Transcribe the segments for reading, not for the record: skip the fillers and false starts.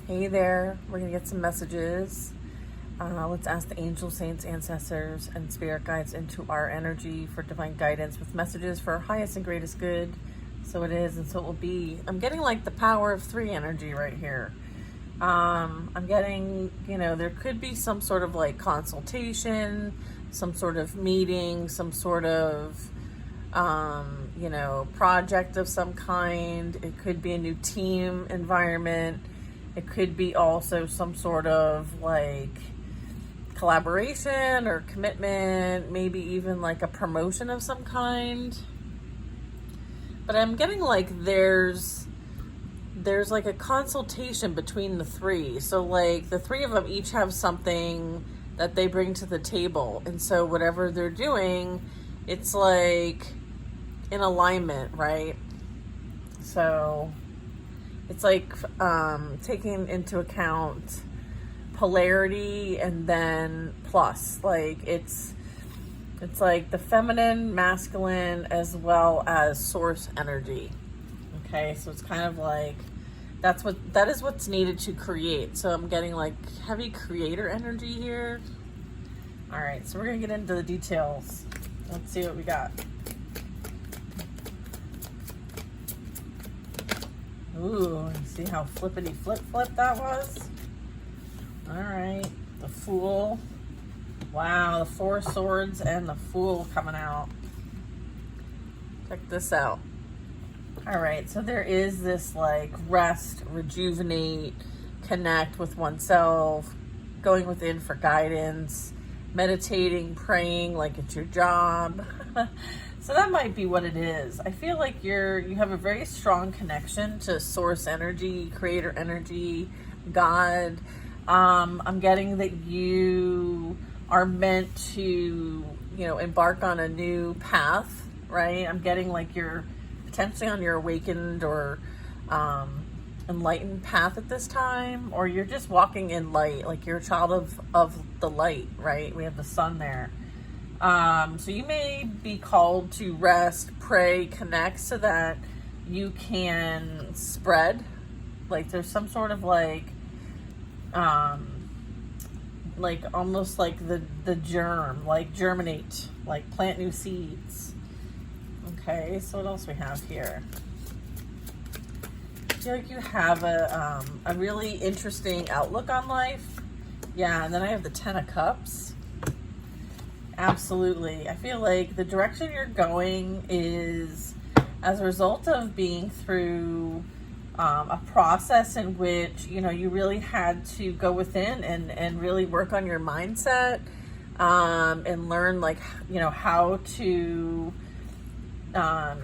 Hey there, we're going to get some messages. Let's ask the angels, saints, ancestors, and spirit guides into our energy for divine guidance with messages for our highest and greatest good. So it is, and so it will be. I'm getting like the power of 3 energy right here. I'm getting, there could be some sort of like consultation, some sort of meeting, some sort of, project of some kind. It could be a new team environment. It could be also some sort of like collaboration or commitment, maybe even like a promotion of some kind. But I'm getting like there's like a consultation between the 3. So like the 3 of them each have something that they bring to the table. And so whatever they're doing, it's like in alignment, right? So it's like taking into account polarity and then plus. Like it's like the feminine, masculine, as well as source energy. Okay, so it's kind of like that is what's needed to create. So I'm getting like heavy creator energy here. All right, so we're gonna get into the details. Let's see what we got. Ooh, see how flippity flip that was? All right, the Fool. Wow, the 4 swords and the Fool coming out. Check this out. All right, so there is this like rest, rejuvenate, connect with oneself, going within for guidance, meditating, praying like it's your job. So that might be what it is. I feel like you have a very strong connection to source energy, creator energy, God. I'm getting that you are meant to, embark on a new path, right? I'm getting like you're potentially on your awakened or enlightened path at this time, or you're just walking in light, like you're a child of the light, right? We have the sun there. So you may be called to rest, pray, connect so that you can spread. Like there's some sort of like almost like the germ, like germinate, like plant new seeds. Okay, so what else we have here? I feel like you have a really interesting outlook on life. Yeah, and then I have the 10 of Cups. Absolutely. I feel like the direction you're going is as a result of being through a process in which, you really had to go within and really work on your mindset and learn how to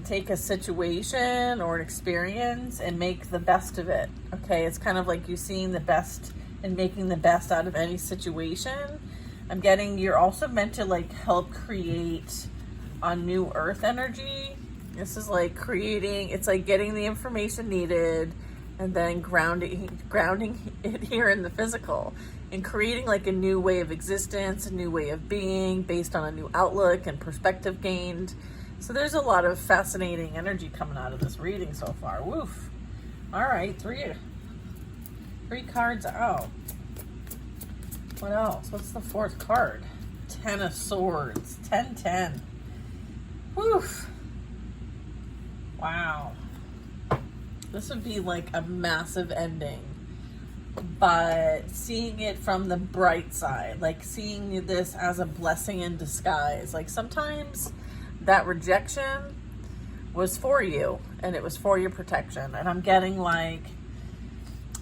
take a situation or an experience and make the best of it. Okay, it's kind of like you seeing the best and making the best out of any situation. I'm getting you're also meant to like help create a new earth energy. This is like creating, it's like getting the information needed and then grounding it here in the physical and creating like a new way of existence, a new way of being based on a new outlook and perspective gained. So there's a lot of fascinating energy coming out of this reading so far. Woof. All right, three cards out. What else? What's the 4th card? 10 of Swords. 10. Woof. Wow. This would be like a massive ending. But seeing it from the bright side, like seeing this as a blessing in disguise. Like sometimes that rejection was for you and it was for your protection. And I'm getting like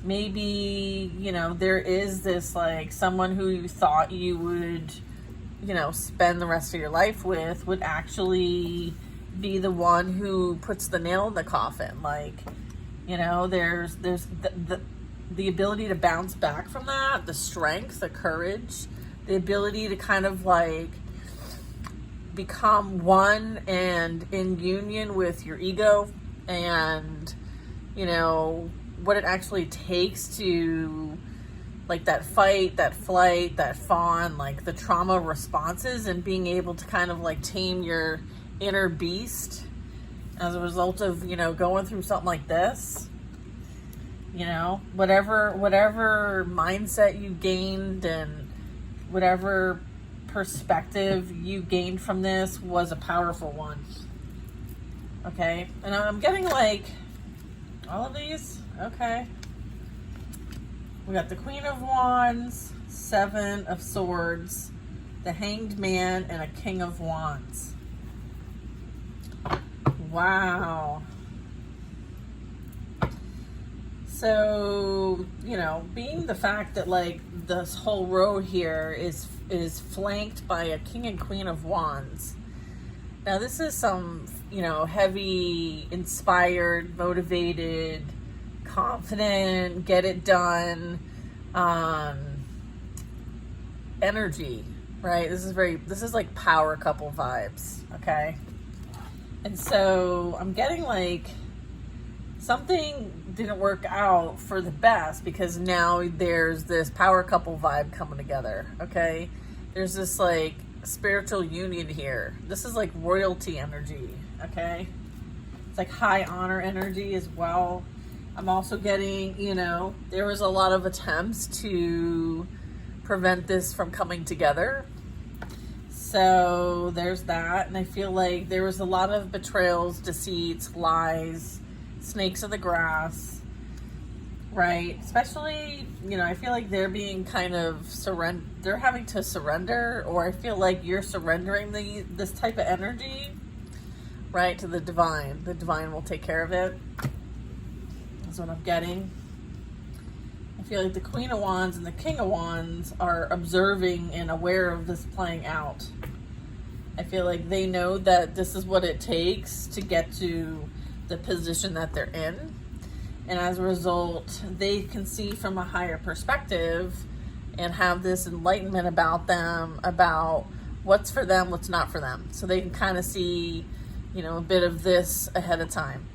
maybe, there is this like someone who you thought you would, spend the rest of your life with would actually be the one who puts the nail in the coffin. Like, there's the ability to bounce back from that, the strength, the courage, the ability to kind of like become one and in union with your ego and, what it actually takes to like that fight, that flight, that fawn, like the trauma responses and being able to kind of like tame your inner beast as a result of, going through something like this. You know, whatever mindset you gained and whatever perspective you gained from this was a powerful one. Okay, and I'm getting like all of these. Okay, we got the Queen of Wands, Seven of Swords, the Hanged Man, and a King of Wands. Wow. So, you know, being the fact that like this whole row here is flanked by a King and Queen of Wands. Now this is some, you know, heavy, inspired, motivated, confident, get it done energy, right? This is like power couple vibes, okay? And so I'm getting like something didn't work out for the best because now there's this power couple vibe coming together, okay? There's this like spiritual union here. This is like royalty energy, okay? It's like high honor energy as well. I'm also getting, you know, there was a lot of attempts to prevent this from coming together. So there's that. And I feel like there was a lot of betrayals, deceits, lies, snakes in the grass, right? Especially, you know, I feel like they're being kind of they're having to surrender, or I feel like you're surrendering this type of energy, right, to the divine. The divine will take care of it. That's what I'm getting. I feel like the Queen of Wands and the King of Wands are observing and aware of this playing out. I feel like they know that this is what it takes to get to the position that they're in. And as a result, they can see from a higher perspective and have this enlightenment about them, about what's for them, what's not for them. So they can kind of see, you know, a bit of this ahead of time.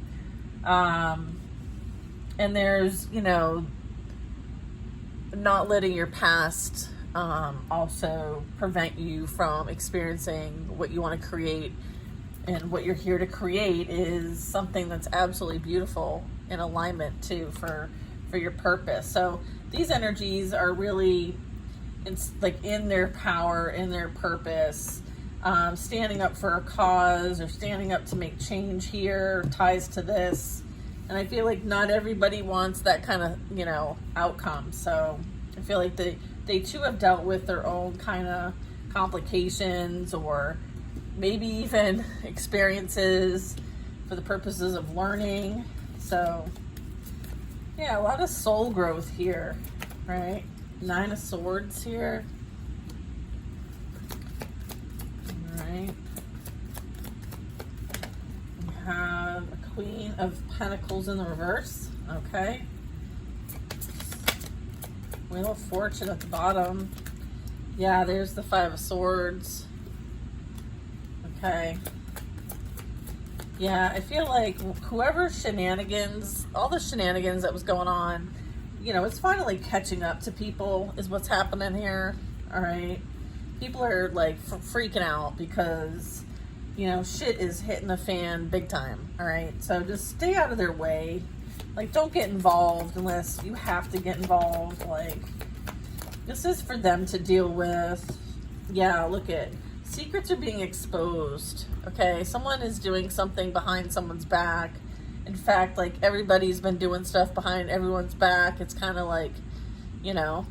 And there's, you know, not letting your past also prevent you from experiencing what you want to create. And what you're here to create is something that's absolutely beautiful in alignment too for your purpose. So these energies are really in their power, in their purpose, standing up for a cause or standing up to make change here ties to this. And I feel like not everybody wants that kind of, you know, outcome. So I feel like they too have dealt with their own kind of complications or maybe even experiences for the purposes of learning. So yeah, a lot of soul growth here, right? Nine of Swords here. All right. We have a Queen of Pentacles in the reverse. Okay. Wheel of Fortune at the bottom. Yeah, there's the Five of Swords. Okay. Yeah, I feel like whoever's shenanigans, all the shenanigans that was going on, you know, it's finally catching up to people is what's happening here. All right. People are like freaking out because, you know, shit is hitting the fan big time. All right. So just stay out of their way. Like, don't get involved unless you have to get involved. Like, this is for them to deal with. Yeah, look at secrets are being exposed. Okay, someone is doing something behind someone's back. In fact, like, everybody's been doing stuff behind everyone's back. It's kind of like, you know,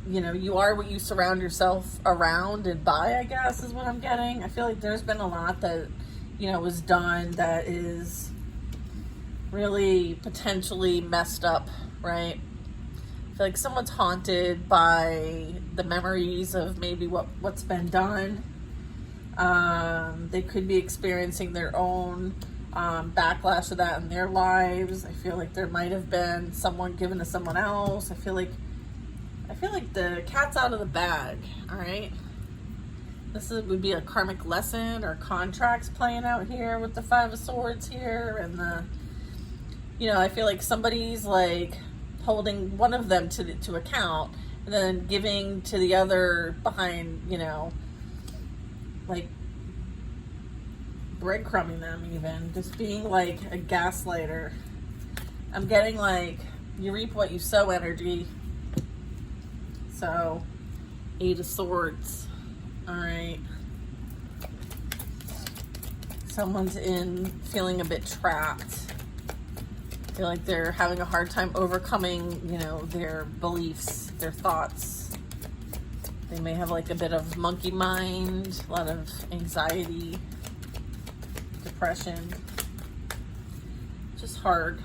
you are what you surround yourself around and by, I guess, is what I'm getting. I feel like there's been a lot that, you know, was done that is really potentially messed up, right? I feel like someone's haunted by the memories of maybe what's been done. They could be experiencing their own backlash of that in their lives. I feel like there might have been someone given to someone else. I feel like the cat's out of the bag. All right, would be a karmic lesson or contracts playing out here with the Five of Swords here, and I feel like somebody's like holding one of them to account and then giving to the other behind, like breadcrumbing them, even just being like a gaslighter. I'm getting like you reap what you sow energy. So, 8 of Swords. All right. Someone's feeling a bit trapped. I feel like they're having a hard time overcoming, you know, their beliefs, their thoughts. They may have like a bit of monkey mind, a lot of anxiety, depression. Just hard,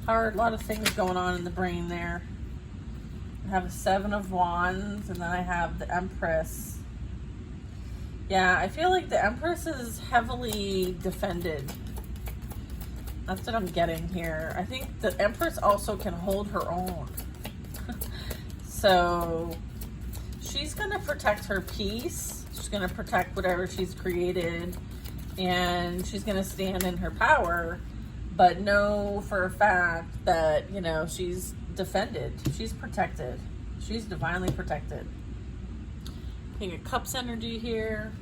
a lot of things going on in the brain there. I have a 7 of Wands, and then I have the Empress. Yeah, I feel like the Empress is heavily defended. That's what I'm getting here. I think the Empress also can hold her own. So she's going to protect her peace. She's going to protect whatever she's created. And she's going to stand in her power. But know for a fact that, you know, she's defended. She's protected. She's divinely protected. King of Cups energy here.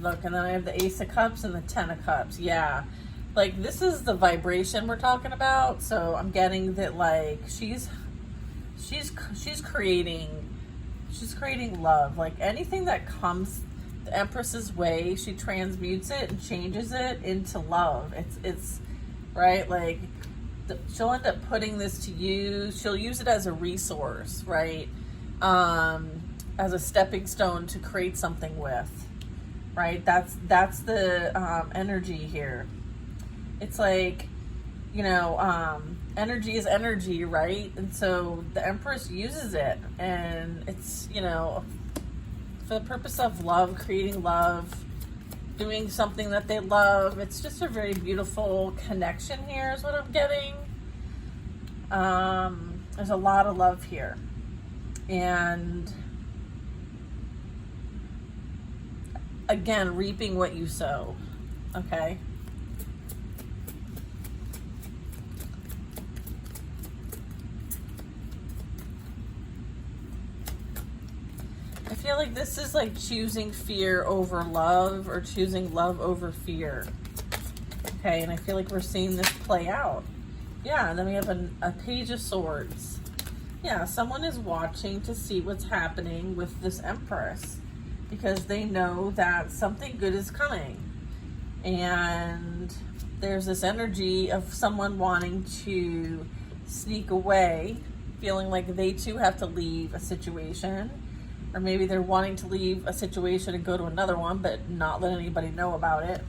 Look, and then I have the Ace of Cups and the 10 of Cups. Yeah. Like, this is the vibration we're talking about. So I'm getting that, like, she's creating love. Like, anything that comes the Empress's way, she transmutes it and changes it into love. It's right. Like, she'll end up putting this to use. She'll use it as a resource, right? As a stepping stone to create something with, right? That's the energy here. It's like, you know, energy is energy, right? And so the Empress uses it, and it's, you know, for the purpose of love, creating love, doing something that they love. It's just a very beautiful connection here is what I'm getting. There's a lot of love here. And again, reaping what you sow. Okay? I feel like this is like choosing fear over love or choosing love over fear. Okay, and I feel like we're seeing this play out. Yeah, and then we have a Page of Swords. Yeah, someone is watching to see what's happening with this Empress because they know that something good is coming. And there's this energy of someone wanting to sneak away, feeling like they too have to leave a situation. Or maybe they're wanting to leave a situation and go to another one, but not let anybody know about it.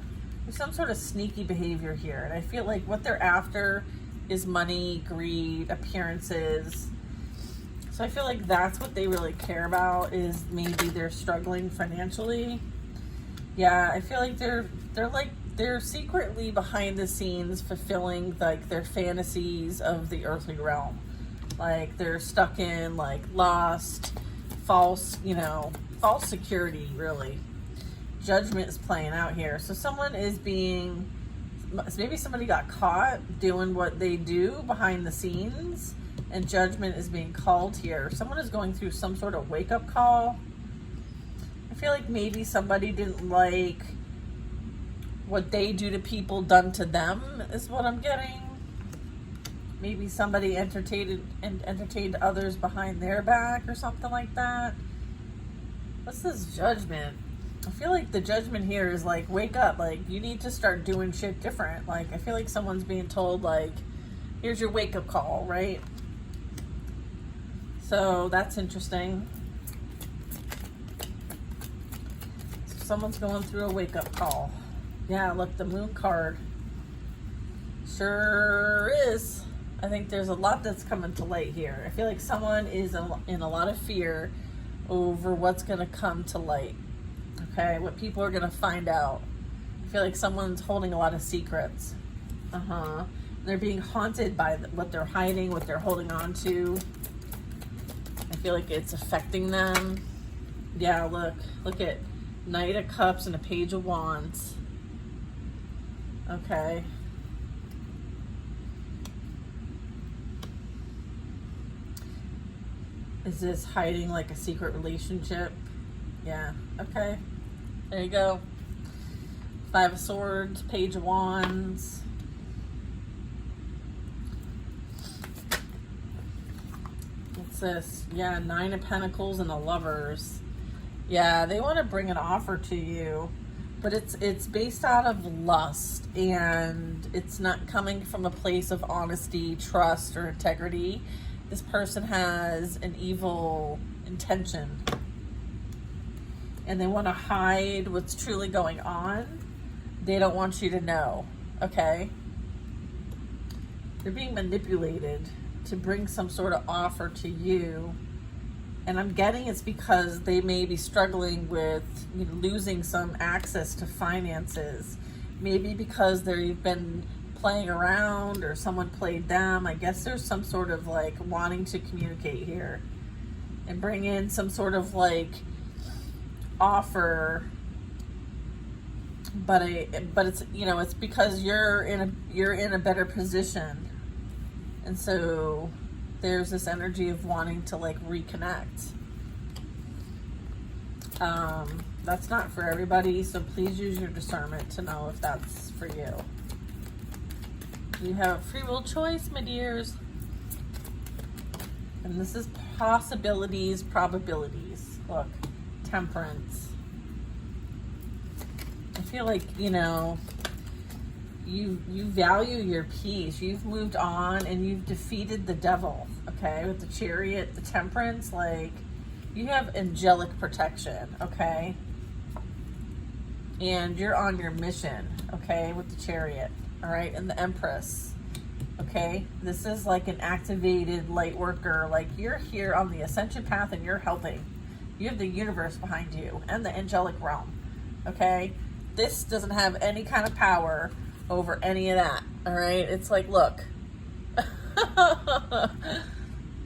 There's some sort of sneaky behavior here. And I feel like what they're after is money, greed, appearances. So I feel like that's what they really care about, is maybe they're struggling financially. Yeah, I feel like they're secretly behind the scenes fulfilling like their fantasies of the earthly realm. Like they're stuck in like lust, false security, really. Judgment is playing out here. So someone is maybe somebody got caught doing what they do behind the scenes, and judgment is being called here. Someone is going through some sort of wake-up call. I feel like maybe somebody didn't like what they do to people done to them, is what I'm getting. Maybe somebody entertained others behind their back or something like that. What's this Judgment? I feel like the Judgment here is like, wake up, like you need to start doing shit different. Like I feel like someone's being told like, here's your wake up call, right? So that's interesting. So someone's going through a wake up call. Yeah, look, the Moon card. Sure is. I think there's a lot that's coming to light here. I feel like someone is in a lot of fear over what's going to come to light. Okay, what people are going to find out. I feel like someone's holding a lot of secrets. They're being haunted by what they're hiding, what they're holding on to. I feel like it's affecting them. Yeah, look at Knight of Cups and a Page of Wands. Okay. Is this hiding like a secret relationship? Yeah, okay. There you go. Five of Swords, Page of Wands. What's this? Yeah, Nine of Pentacles and the Lovers. Yeah, they want to bring an offer to you, but it's based out of lust, and it's not coming from a place of honesty, trust, or integrity. This person has an evil intention, and they want to hide what's truly going on. They don't want you to know, okay? They're being manipulated to bring some sort of offer to you. And I'm getting it's because they may be struggling with losing some access to finances. Maybe because they've been playing around or someone played them. I guess there's some sort of like wanting to communicate here and bring in some sort of like offer. But it's it's because you're in a better position, and so there's this energy of wanting to like reconnect. That's not for everybody, so please use your discernment to know if that's for you. You have free will choice, my dears, and this is possibilities, probabilities. Look, Temperance. I feel like, you value your peace. You've moved on and you've defeated the devil, okay? With the Chariot, the Temperance, like, you have angelic protection, okay? And you're on your mission, okay, with the Chariot, all right? And the Empress, okay? This is like an activated light worker. Like, you're here on the ascension path and you're helping. You have the universe behind you and the angelic realm, okay? This doesn't have any kind of power over any of that, all right? It's like, look,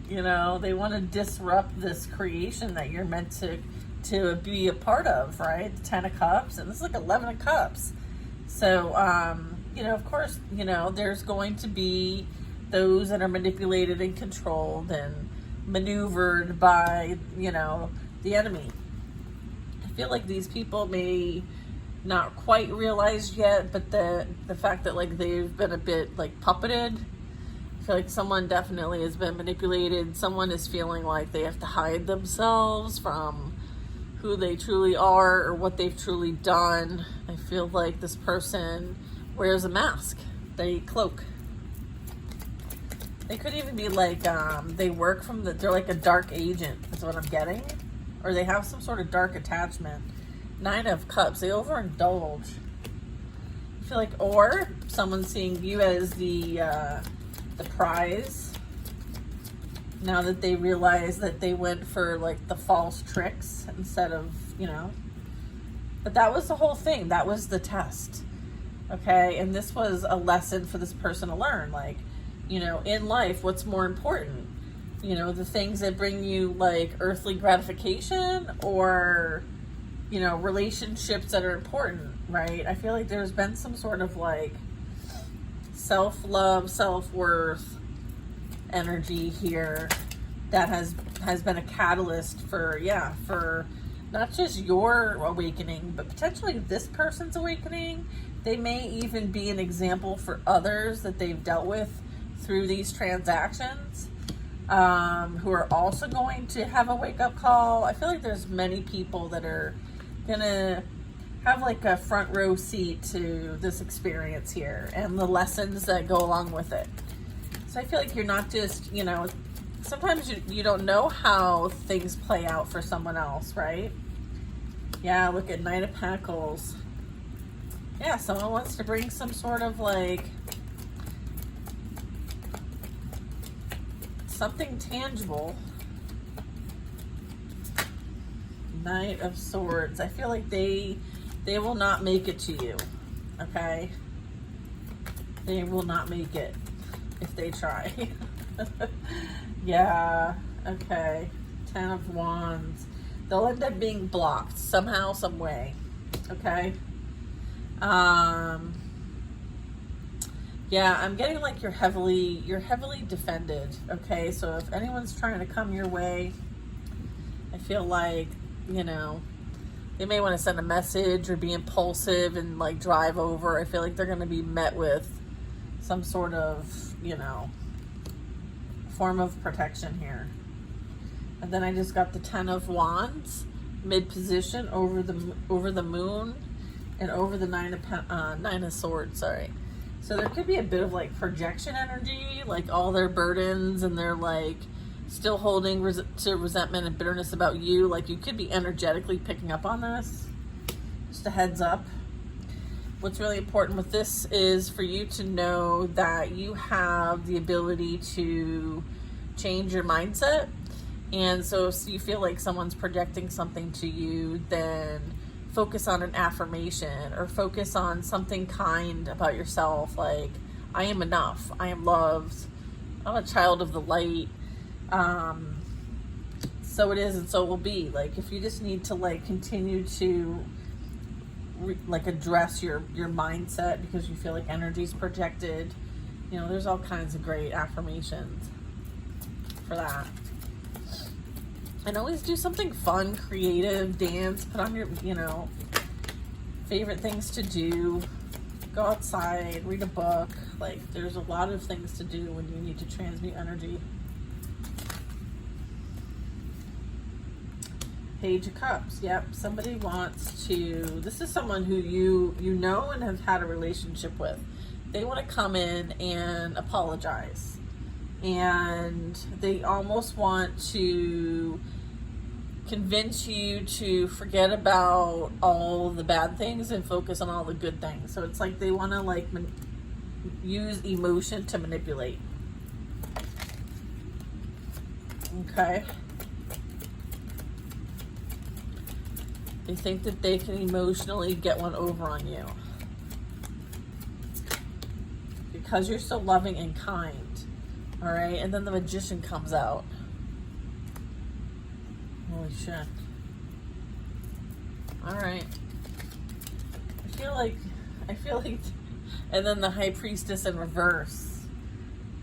they want to disrupt this creation that you're meant to be a part of, right? The 10 of Cups, and this is like 11 of Cups. So, of course, there's going to be those that are manipulated and controlled and maneuvered by, the enemy. I feel like these people may not quite realized yet, but the fact that like they've been a bit like puppeted. I feel like someone definitely has been manipulated. Someone is feeling like they have to hide themselves from who they truly are or what they've truly done. I feel like this person wears a mask. They cloak. They could even be like they work from they're like a dark agent is what I'm getting, or they have some sort of dark attachment. 9 of Cups, they overindulge. I feel like, or someone's seeing you as the prize. Now that they realize that they went for like the false tricks instead of, But that was the whole thing. That was the test. Okay, and this was a lesson for this person to learn. Like, in life, what's more important? The things that bring you like earthly gratification, or relationships that are important, right? I feel like there's been some sort of like self-love, self-worth energy here that has been a catalyst for not just your awakening, but potentially this person's awakening. They may even be an example for others that they've dealt with through these transactions, who are also going to have a wake-up call. I feel like there's many people that are gonna have like a front row seat to this experience here and the lessons that go along with it. So I feel like you're not just, sometimes you don't know how things play out for someone else, right? Yeah, look at 9 of Pentacles. Yeah, someone wants to bring some sort of like something tangible. Knight of Swords. I feel like they will not make it to you, okay? They will not make it if they try. Yeah, okay. 10 of Wands. They'll end up being blocked somehow, some way, okay? Yeah, I'm getting like you're heavily defended, okay? So if anyone's trying to come your way, I feel like, They may want to send a message or be impulsive and like drive over. I feel like they're going to be met with some sort of, you know, form of protection here. And then I just got the 10 of Wands, mid position over the moon and over the nine of Swords, sorry. So there could be a bit of like projection energy, like all their burdens, and they're like still holding to resentment and bitterness about you. Like you could be energetically picking up on this. Just a heads up. What's really important with this is for you to know that you have the ability to change your mindset. And so if you feel like someone's projecting something to you, then focus on an affirmation or focus on something kind about yourself. Like, I am enough. I am loved. I'm a child of the light. So it is and so it will be. Like, if you just need to like continue to like address your mindset because you feel like energy's projected, you know, there's all kinds of great affirmations for that. And always do something fun, creative, dance, put on your, you know, favorite things to do. Go outside, read a book. Like, there's a lot of things to do when you need to transmute energy. Page of Cups. Yep, somebody wants to, this is someone who you know and have had a relationship with. They want to come in and apologize. And they almost want to convince you to forget about all the bad things and focus on all the good things. So it's like they want to like use emotion to manipulate. Okay. They think that they can emotionally get one over on you because you're so loving and kind. All right, and then the Magician comes out. Holy shit. All right. I feel like, and then the High Priestess in reverse.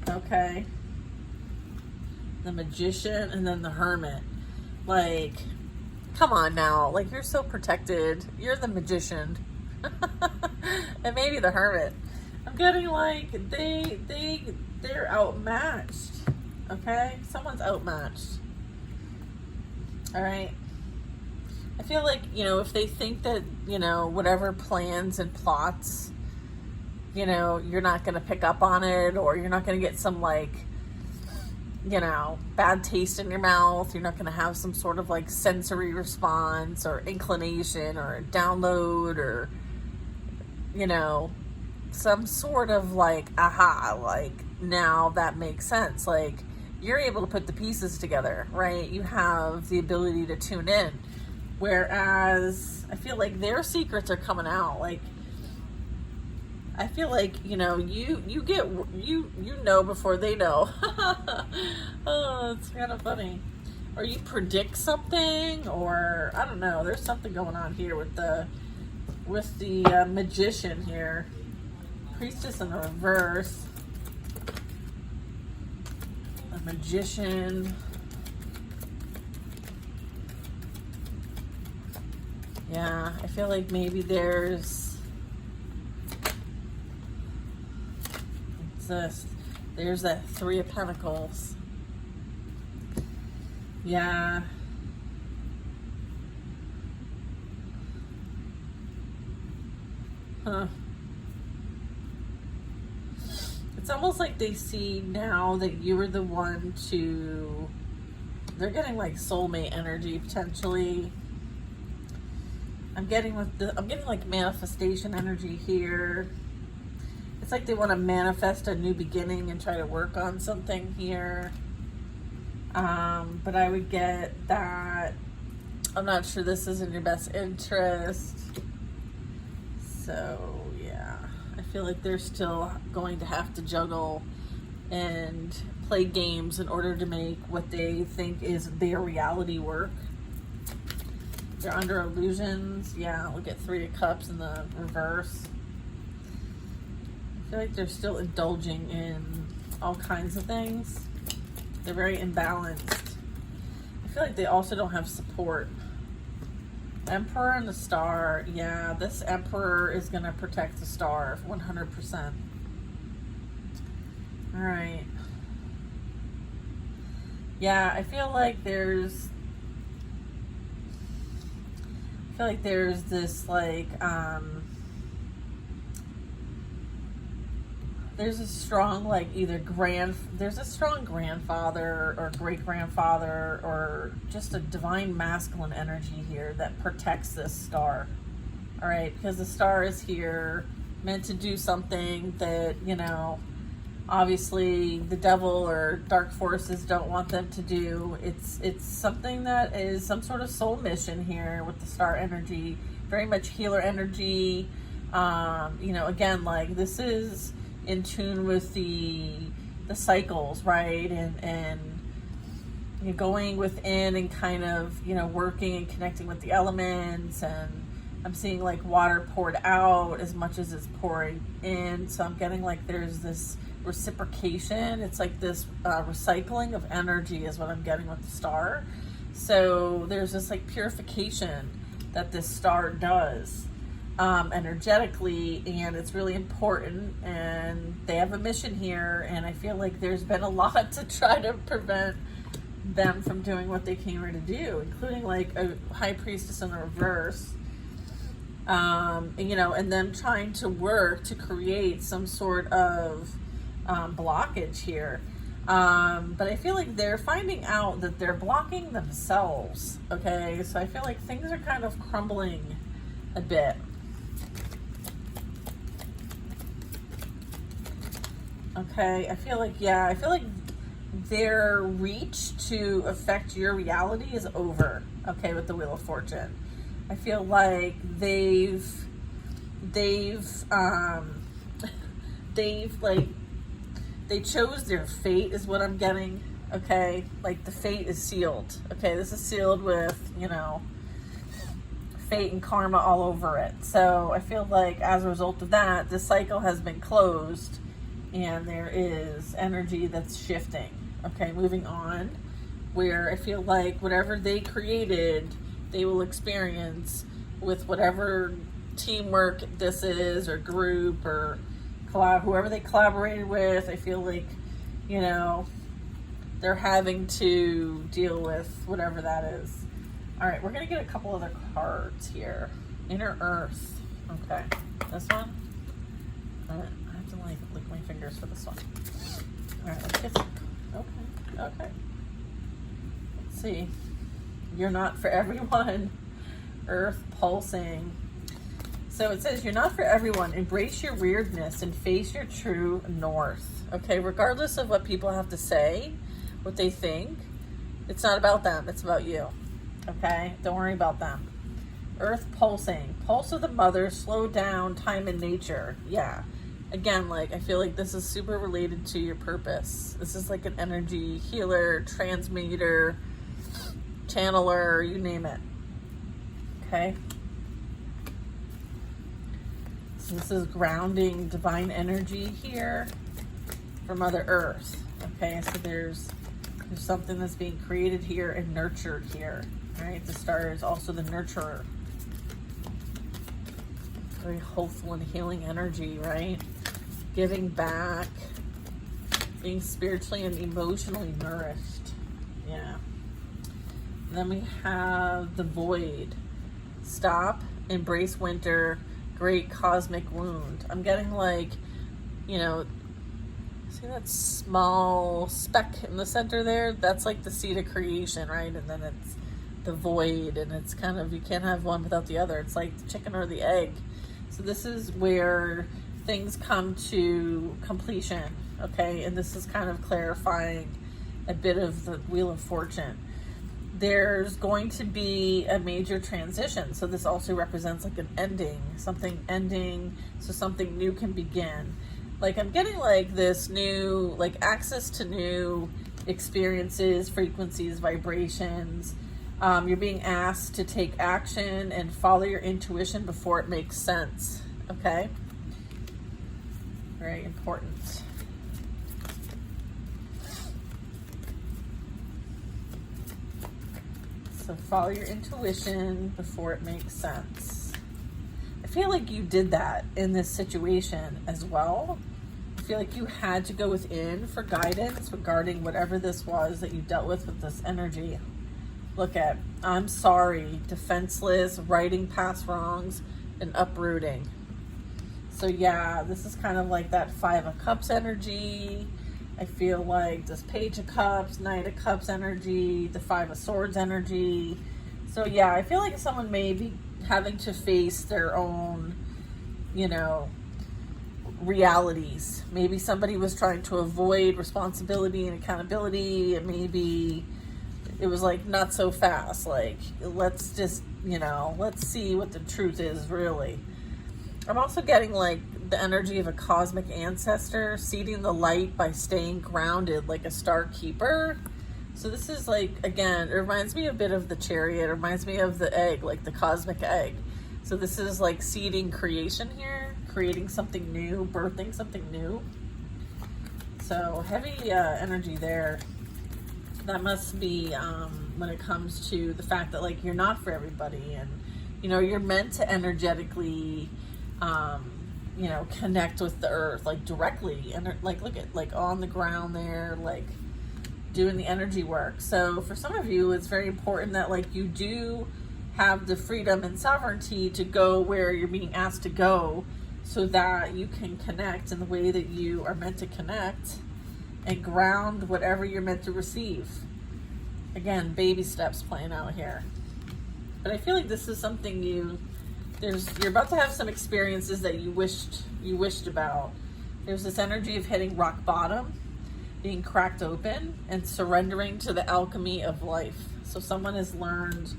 Okay. The Magician and then the Hermit. Like, come on now. Like, you're so protected. You're the Magician. And maybe the Hermit. I'm getting like, they're outmatched. Okay? Someone's outmatched. All right? I feel like, you know, if they think that, you know, whatever plans and plots, you know, you're not going to pick up on it, or you're not going to get some, like, you know, bad taste in your mouth, you're not going to have some sort of, like, sensory response or inclination or download or, you know, some sort of, like, aha, like, now that makes sense. Like, you're able to put the pieces together, right? You have the ability to tune in. Whereas I feel like their secrets are coming out. Like, I feel like, you know, you know before they know. Oh, it's kind of funny. Or you predict something, or I don't know. There's something going on here with the Magician here. Priestess in the reverse. The Magician. Yeah, I feel like maybe there's that Three of Pentacles. Yeah. Huh. It's almost like they see now that you were the one to, they're getting like soulmate energy potentially. I'm getting like manifestation energy here. It's like they want to manifest a new beginning and try to work on something here. But I would get that I'm not sure this is in your best interest. So yeah, I feel like they're still going to have to juggle and play games in order to make what they think is their reality work. They're under illusions. Yeah, look at Three of Cups in the reverse. I feel like they're still indulging in all kinds of things. They're very imbalanced. I feel like they also don't have support Emperor and the star. Yeah, this Emperor is going to protect the star 100%. All right. Yeah, I feel like there's this like there's a strong like there's a strong grandfather or great grandfather or just a divine masculine energy here that protects this star. All right, because the star is here meant to do something that, you know, obviously the devil or dark forces don't want them to do. It's something that is some sort of soul mission here with the star energy, very much healer energy. You know, again, like this is in tune with the cycles, right? And you're going within and kind of, you know, working and connecting with the elements. And I'm seeing like water poured out as much as it's pouring in. So I'm getting like there's this reciprocation. It's like this recycling of energy is what I'm getting with the star. So there's this like purification that this star does energetically, and it's really important, and they have a mission here, and I feel like there's been a lot to try to prevent them from doing what they came here to do, including like a high priestess in the reverse, you know, and them trying to work to create some sort of blockage here. But I feel like they're finding out that they're blocking themselves. Okay, so I feel like things are kind of crumbling a bit. Okay, I feel like their reach to affect your reality is over. Okay, with the Wheel of Fortune, I feel like they've like they chose their fate is what I'm getting. Okay, like the fate is sealed. Okay, this is sealed with, you know, fate and karma all over it. So I feel like as a result of that, this cycle has been closed and there is energy that's shifting. Okay, moving on, where I feel like whatever they created, they will experience with whatever teamwork this is, or group, or whoever they collaborated with. I feel like, you know, they're having to deal with whatever that is. All right, we're gonna get a couple other cards here. Inner Earth. Okay, this one. I have to like lick my fingers for this one. All right, let's get some. Okay. Let's see. You're not for everyone. Earth pulsing. So it says you're not for everyone. Embrace your weirdness and face your true north. Okay, regardless of what people have to say, what they think, it's not about them. It's about you. Okay, don't worry about them. Earth pulsing. Pulse of the mother. Slow down. Time in nature. Yeah. Again, like I feel like this is super related to your purpose. This is like an energy healer, transmuter, channeler, you name it. Okay. So this is grounding divine energy here for Mother Earth. Okay, so there's something that's being created here and nurtured here. Right? The star is also the nurturer. Very hopeful and healing energy, right? Giving back, being spiritually and emotionally nourished. Yeah. And then we have the void. Stop, embrace winter, great cosmic wound. I'm getting like, you know, see that small speck in the center there? That's like the seed of creation, right? And then it's the void, and it's kind of, you can't have one without the other. It's like the chicken or the egg. So this is where things come to completion, okay? And this is kind of clarifying a bit of the Wheel of Fortune. There's going to be a major transition. So this also represents like an ending, something ending, so something new can begin. Like I'm getting like this new, like access to new experiences, frequencies, vibrations. You're being asked to take action and follow your intuition before it makes sense, okay? Very important. So So follow your intuition before it makes sense. I feel like you did that in this situation as well. I feel like you had to go within for guidance regarding whatever this was that you dealt with this energy. Look at, I'm sorry, defenseless, righting past wrongs, and uprooting. So yeah, this is kind of like that Five of Cups energy. I feel like this Page of Cups, Knight of Cups energy, the Five of Swords energy. So yeah, I feel like someone may be having to face their own, you know, realities. Maybe somebody was trying to avoid responsibility and accountability, and maybe it was like not so fast. Like, let's just, you know, let's see what the truth is really. I'm also getting like the energy of a cosmic ancestor seeding the light by staying grounded like a star keeper. So this is like, again, it reminds me a bit of the Chariot. It reminds me of the egg, like the cosmic egg. So this is like seeding creation here, creating something new, birthing something new. So heavy energy there. That must be when it comes to the fact that like you're not for everybody, and you know, you're meant to energetically you know, connect with the earth like directly, and like look at like on the ground there, like doing the energy work. So for some of you, it's very important that like you do have the freedom and sovereignty to go where you're being asked to go, so that you can connect in the way that you are meant to connect and ground whatever you're meant to receive. Again, baby steps playing out here. But I feel like this is something you're about to have some experiences that you wished about. There's this energy of hitting rock bottom, being cracked open, and surrendering to the alchemy of life. So someone has learned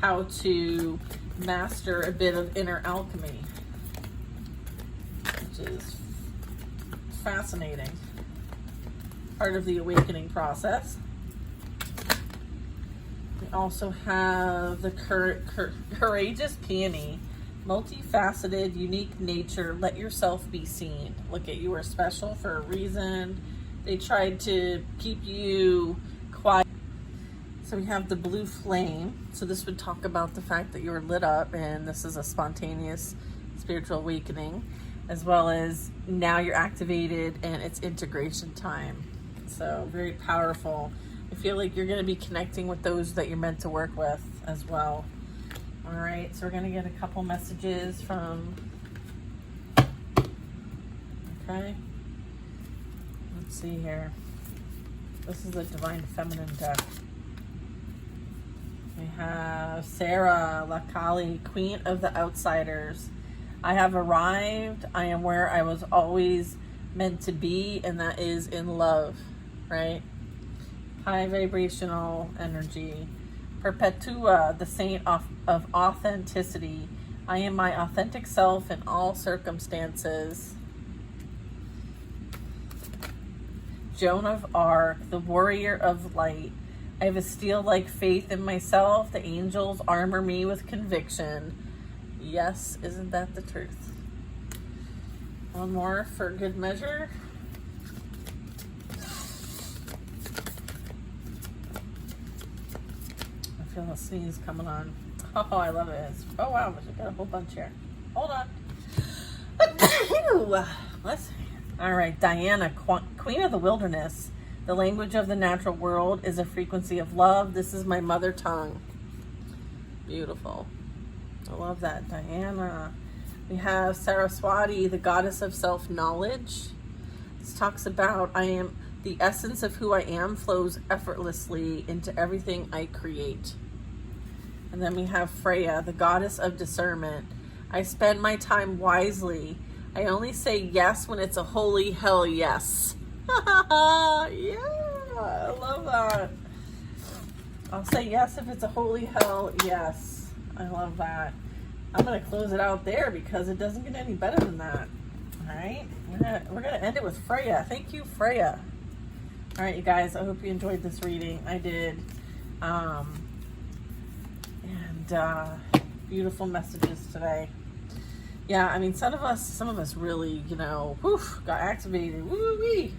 how to master a bit of inner alchemy, which is fascinating. Part of the awakening process. We also have the courageous peony. Multifaceted, unique nature. Let yourself be seen. Look at, you are special for a reason. They tried to keep you quiet. So we have the blue flame. So this would talk about the fact that you're lit up, and this is a spontaneous spiritual awakening, as well as now you're activated and it's integration time. So very powerful. I feel like you're going to be connecting with those that you're meant to work with as well. All right, so we're going to get a couple messages from, okay, let's see here. This is the Divine Feminine deck. We have Sarah Lakali, Queen of the Outsiders. I have arrived. I am where I was always meant to be, and that is in love, right? High vibrational energy. Perpetua, the saint of authenticity. I am my authentic self in all circumstances. Joan of Arc, the warrior of light. I have a steel-like faith in myself. The angels armor me with conviction. Yes, isn't that the truth? One more for good measure. I feel a sneeze coming on. Oh, I love it. Oh, wow. I got a whole bunch here. Hold on. Let's see. All right. Diana, Queen of the Wilderness. The language of the natural world is a frequency of love. This is my mother tongue. Beautiful. I love that, Diana. We have Saraswati, the goddess of self-knowledge. This talks about I am the essence of who I am flows effortlessly into everything I create. And then we have Freya, the goddess of discernment. I spend my time wisely. I only say yes when it's a holy hell yes. Yeah, I love that. I'll say yes if it's a holy hell yes. I love that. I'm going to close it out there because it doesn't get any better than that. All right, we're gonna end it with Freya. Thank you, Freya. All right, you guys, I hope you enjoyed this reading. I did. Beautiful messages today. Yeah, I mean, some of us really, you know, got activated. Woo-wee.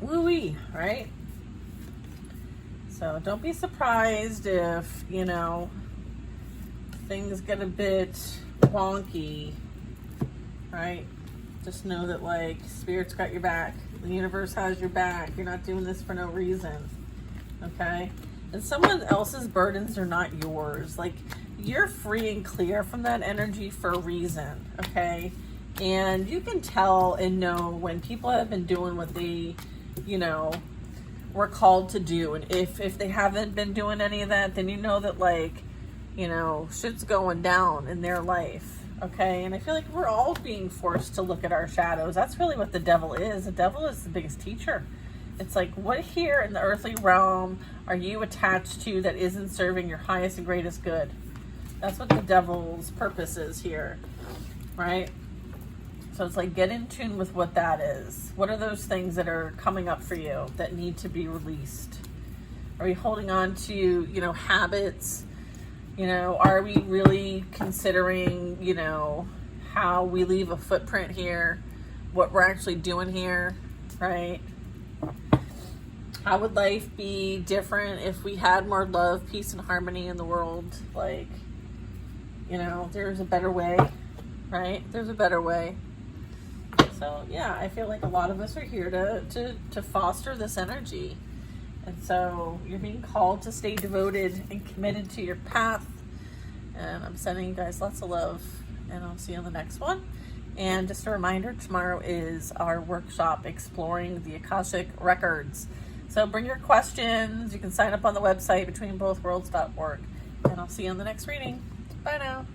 Woo-wee, right? So don't be surprised if, you know, things get a bit wonky, right? Just know that, like, Spirit's got your back. The universe has your back. You're not doing this for no reason, okay? And someone else's burdens are not yours. Like, you're free and clear from that energy for a reason, okay? And you can tell and know when people have been doing what they, you know, were called to do. And if they haven't been doing any of that, then you know that, like, you know, shit's going down in their life, okay? And I feel like we're all being forced to look at our shadows. That's really what the devil is. The devil is the biggest teacher. It's like, what here in the earthly realm are you attached to that isn't serving your highest and greatest good? That's what the devil's purpose is here, right? So it's like, get in tune with what that is. What are those things that are coming up for you that need to be released? Are we holding on to, you know, habits? You know, are we really considering, you know, how we leave a footprint here, what we're actually doing here, right? How would life be different if we had more love, peace, and harmony in the world? Like, you know, there's a better way, right? There's a better way. So, yeah, I feel like a lot of us are here to foster this energy. And so you're being called to stay devoted and committed to your path. And I'm sending you guys lots of love. And I'll see you on the next one. And just a reminder, tomorrow is our workshop exploring the Akashic Records. So bring your questions. You can sign up on the website betweenbothworlds.org. And I'll see you on the next reading. Bye now.